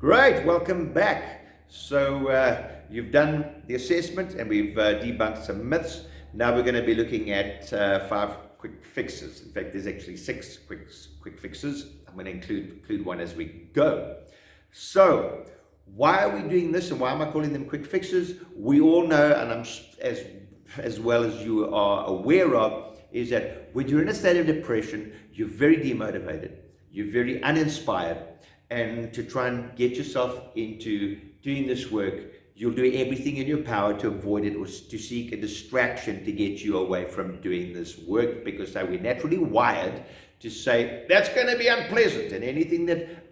Great, welcome back. So you've done the assessment and we've debunked some myths. Now we're going to be looking at 5 quick fixes. In fact, there's actually 6 quick fixes. I'm going to include one as we go. So why are we doing this and why am I calling them quick fixes? We all know, and I'm as well as you are aware of, is that when you're in a state of depression, you're very demotivated, you're very uninspired, and to try and get yourself into doing this work, you'll do everything in your power to avoid it or to seek a distraction to get you away from doing this work, because we're naturally wired to say that's going to be unpleasant, and anything that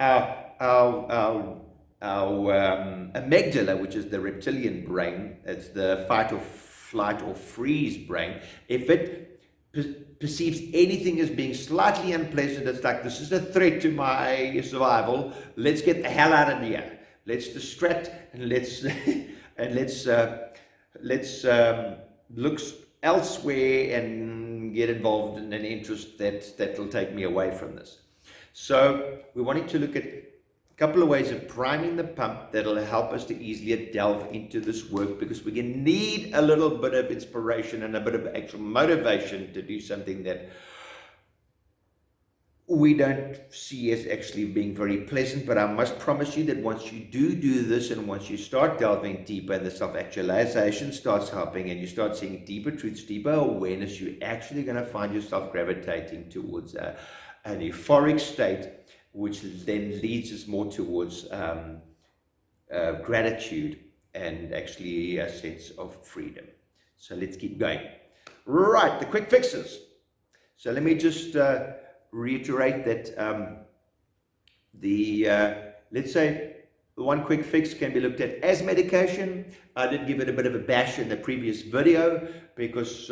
our amygdala, which is the reptilian brain, it's the fight or flight or freeze brain, if it perceives anything as being slightly unpleasant, it's like, this is a threat to my survival, let's get the hell out of here, let's distract, and let's look elsewhere and get involved in an interest that will take me away from this. So we're wanting to look at a couple of ways of priming the pump that'll help us to easily delve into this work, because we're going to need a little bit of inspiration and a bit of actual motivation to do something that we don't see as actually being very pleasant. But I must promise you that once you do this, and once you start delving deeper and the self-actualization starts helping, and you start seeing deeper truths, deeper awareness, you're actually going to find yourself gravitating towards an euphoric state, which then leads us more towards gratitude and actually a sense of freedom. So let's keep going. Right, the quick fixes. So let me just reiterate that let's say the one quick fix can be looked at as medication. I did give it a bit of a bash in the previous video, because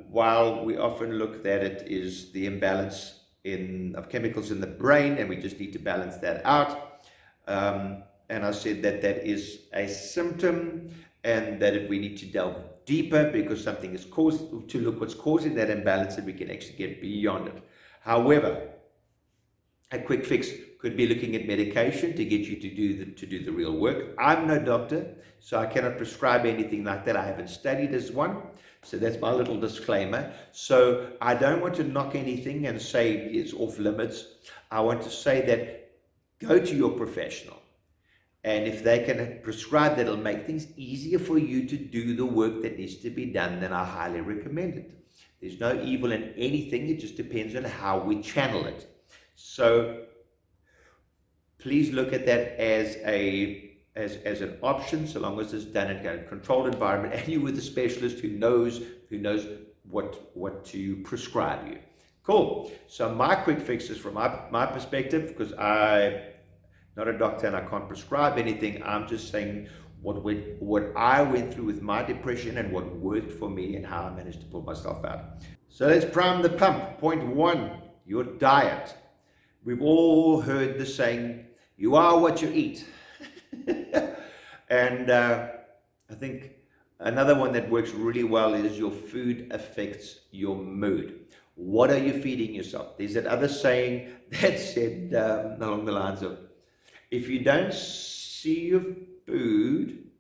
while we often look at it is the imbalance of chemicals in the brain, and we just need to balance that out. And I said that is a symptom, and that we need to delve deeper, because something is caused, to look what's causing that imbalance, and we can actually get beyond it. However, a quick fix could be looking at medication to get you to do the real work. I'm no doctor, so I cannot prescribe anything like that. I haven't studied as one. So that's my little disclaimer. So I don't want to knock anything and say it's off limits. I want to say that go to your professional. And if they can prescribe that'll make things easier for you to do the work that needs to be done, then I highly recommend it. There's no evil in anything. It just depends on how we channel it. So please look at that as an option, so long as it's done in a controlled environment, and you're with a specialist who knows what to prescribe you. Cool. So my quick fixes from my perspective, because I'm not a doctor and I can't prescribe anything, I'm just saying what I went through with my depression and what worked for me and how I managed to pull myself out. So let's prime the pump. Point 1, your diet. We've all heard the saying, you are what you eat. And I think another one that works really well is your food affects your mood. What are you feeding yourself? There's that other saying that said along the lines of, if you don't see your food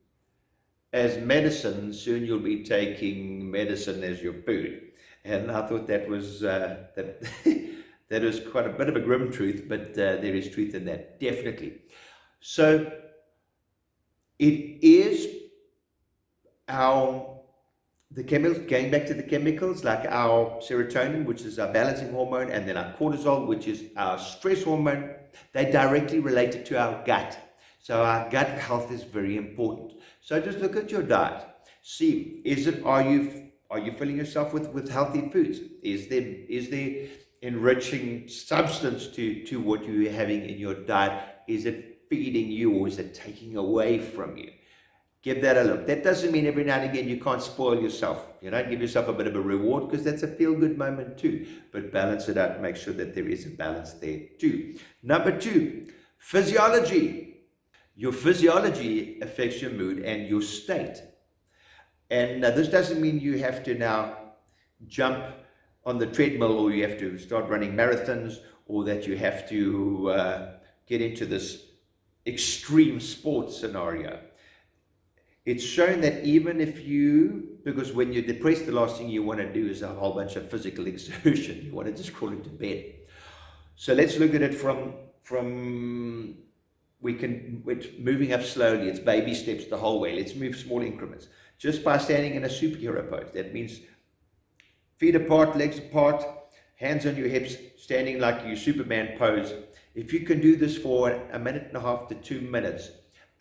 as medicine, soon you'll be taking medicine as your food. And I thought that was that was quite a bit of a grim truth, but there is truth in that, definitely. So it is the chemicals, going back to the chemicals, like our serotonin, which is our balancing hormone, and then our cortisol, which is our stress hormone, they're directly related to our gut. So our gut health is very important. So just look at your diet. See, are you filling yourself with healthy foods? Is there enriching substance to what you're having in your diet? Is it feeding you, or is it taking away from you? Give that a look. That doesn't mean every now and again you can't spoil yourself. You know, give yourself a bit of a reward, because that's a feel-good moment too. But balance it out. Make sure that there is a balance there too. Number 2, physiology. Your physiology affects your mood and your state. And this doesn't mean you have to now jump on the treadmill, or you have to start running marathons, or that you have to get into this extreme sports scenario, it's shown that even if because when you're depressed, the last thing you want to do is a whole bunch of physical exertion. You want to just crawl into bed. So let's look at it from it's moving up slowly. It's baby steps the whole way. Let's move small increments. Just by standing in a superhero pose. That means feet apart, legs apart, hands on your hips, standing like you Superman pose. If you can do this for a minute and a half to 2 minutes,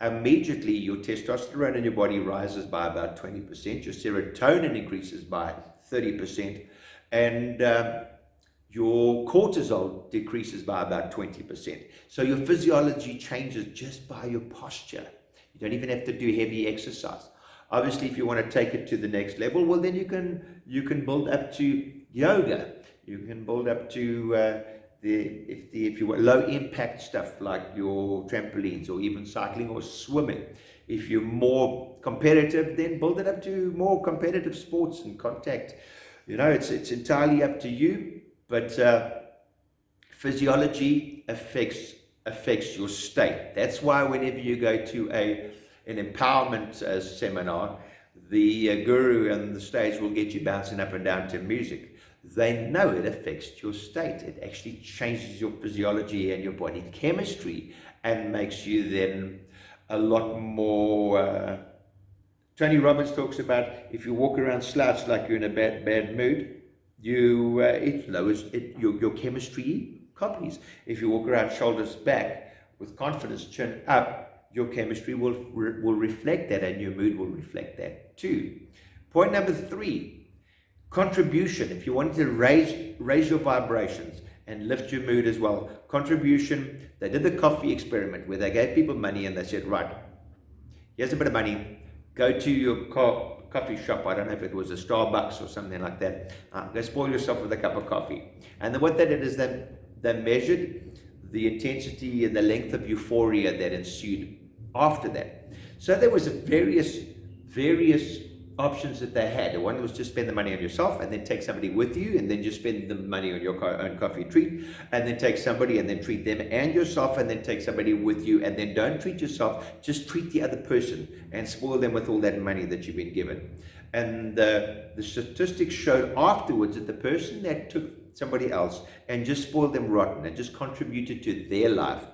immediately your testosterone in your body rises by about 20%, your serotonin increases by 30%, and your cortisol decreases by about 20%. So your physiology changes just by your posture. You don't even have to do heavy exercise. Obviously, if you want to take it to the next level, well, then you can build up to yoga. You can build up to if you want low impact stuff like your trampolines or even cycling or swimming. If you're more competitive, then build it up to more competitive sports and contact. It's entirely up to you, but physiology affects your state. That's why whenever you go to an empowerment seminar, the guru on the stage will get you bouncing up and down to music. They know it affects your state. It actually changes your physiology and your body chemistry and makes you then a lot more. Tony Robbins talks about if you walk around slouched like you're in a bad mood, it lowers your chemistry copies. If you walk around shoulders back with confidence, chin up, your chemistry will reflect that, and your mood will reflect that too. Point number 3. Contribution. If you wanted to raise your vibrations and lift your mood as well, contribution. They did the coffee experiment where they gave people money and they said, right, here's a bit of money, go to your coffee shop. I don't know if it was a Starbucks or something like that. Go spoil yourself with a cup of coffee. And then what they did is they measured the intensity and the length of euphoria that ensued after that. So there was various options that they had. One was just spend the money on yourself and then take somebody with you, and then just spend the money on your own coffee treat, and then take somebody and then treat them and yourself, and then take somebody with you, and then don't treat yourself, just treat the other person and spoil them with all that money that you've been given. And the statistics showed afterwards that the person that took somebody else and just spoiled them rotten and just contributed to their life,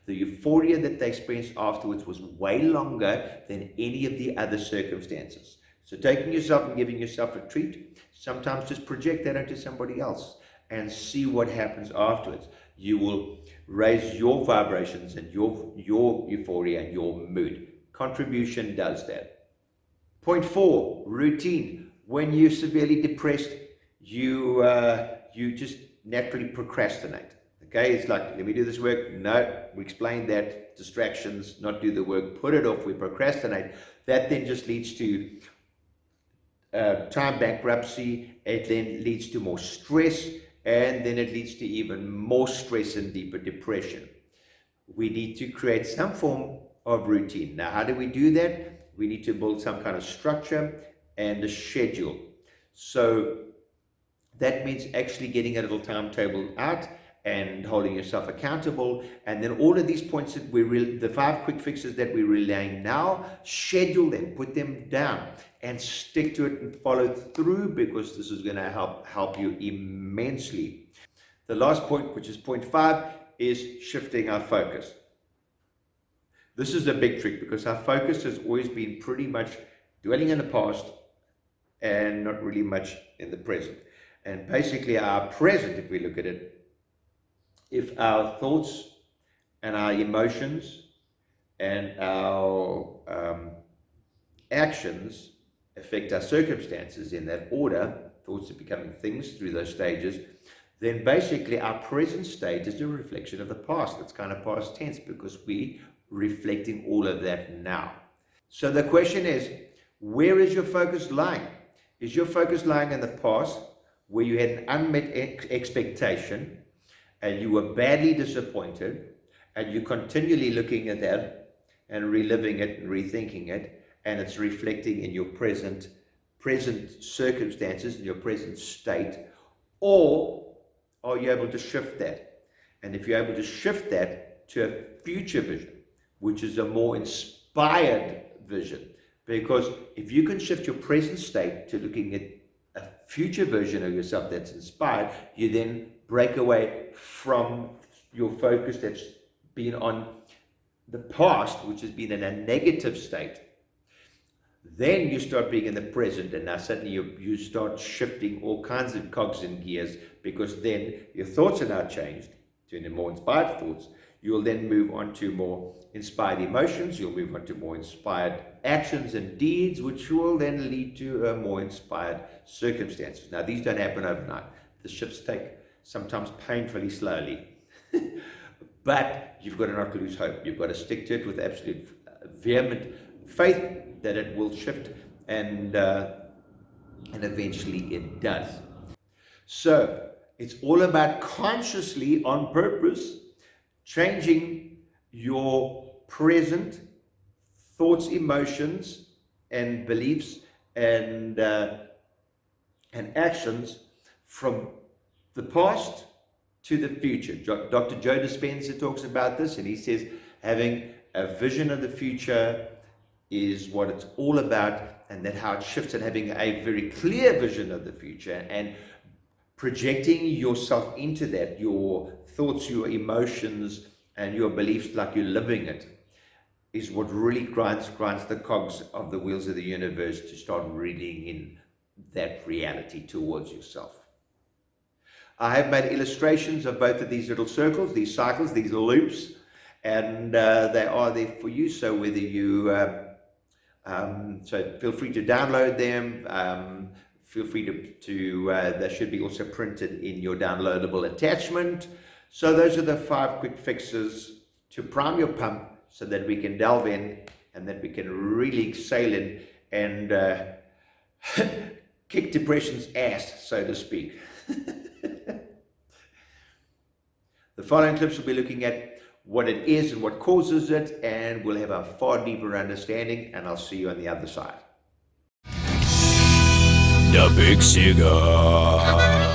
the euphoria that they experienced afterwards was way longer than any of the other circumstances. So taking yourself and giving yourself a treat, sometimes just project that onto somebody else and see what happens afterwards. You will raise your vibrations and your euphoria and your mood. Contribution does that. Point 4, routine. When you're severely depressed, you just naturally procrastinate. Okay, it's like, let me do this work. No, we explained that. Distractions, not do the work, put it off, we procrastinate. That then just leads to time bankruptcy. It then leads to more stress, and then it leads to even more stress and deeper depression. We need to create some form of routine. Now, how do we do that? We need to build some kind of structure and a schedule. So that means actually getting a little timetable out and holding yourself accountable. And then all of these points that the 5 quick fixes that we're relaying now, schedule them, put them down, and stick to it and follow through, because this is going to help you immensely. The last point, which is point 5, is shifting our focus. This is a big trick, because our focus has always been pretty much dwelling in the past and not really much in the present. And basically our present, if we look at it, if our thoughts and our emotions and our actions affect our circumstances in that order, thoughts are becoming things through those stages, then basically our present state is a reflection of the past. It's kind of past tense, because we're reflecting all of that now. So the question is, where is your focus lying? Is your focus lying in the past, where you had an unmet expectation and you were badly disappointed, and you're continually looking at that and reliving it and rethinking it, and it's reflecting in your present circumstances, in your present state? Or are you able to shift that? And if you're able to shift that to a future vision, which is a more inspired vision. Because if you can shift your present state to looking at a future version of yourself that's inspired, you then break away from your focus that's been on the past, which has been in a negative state. Then you start being in the present, and now suddenly you start shifting all kinds of cogs and gears, because then your thoughts are now changed to more inspired thoughts. You'll then move on to more inspired emotions. You'll move on to more inspired actions and deeds, which will then lead to more inspired circumstances. Now, these don't happen overnight. The shifts take sometimes painfully slowly. But you've got to not lose hope. You've got to stick to it with absolute vehement faith that it will shift, and eventually it does. So it's all about consciously, on purpose, changing your present thoughts, emotions, and beliefs and actions from the past to the future. Dr. Joe Dispenza talks about this, and he says having a vision of the future is what it's all about, and that how it shifts, and having a very clear vision of the future and projecting yourself into that, your thoughts, your emotions, and your beliefs like you're living it, is what really grinds the cogs of the wheels of the universe to start reading in that reality towards yourself. I have made illustrations of both of these little circles, these cycles, these loops, and they are there for you. So whether you, so feel free to download them. Feel free to they should be also printed in your downloadable attachment. So those are the 5 quick fixes to prime your pump, so that we can delve in and that we can really sail in and kick depression's ass, so to speak. The following clips will be looking at what it is and what causes it, and we'll have a far deeper understanding, and I'll see you on the other side. The Big Cigar.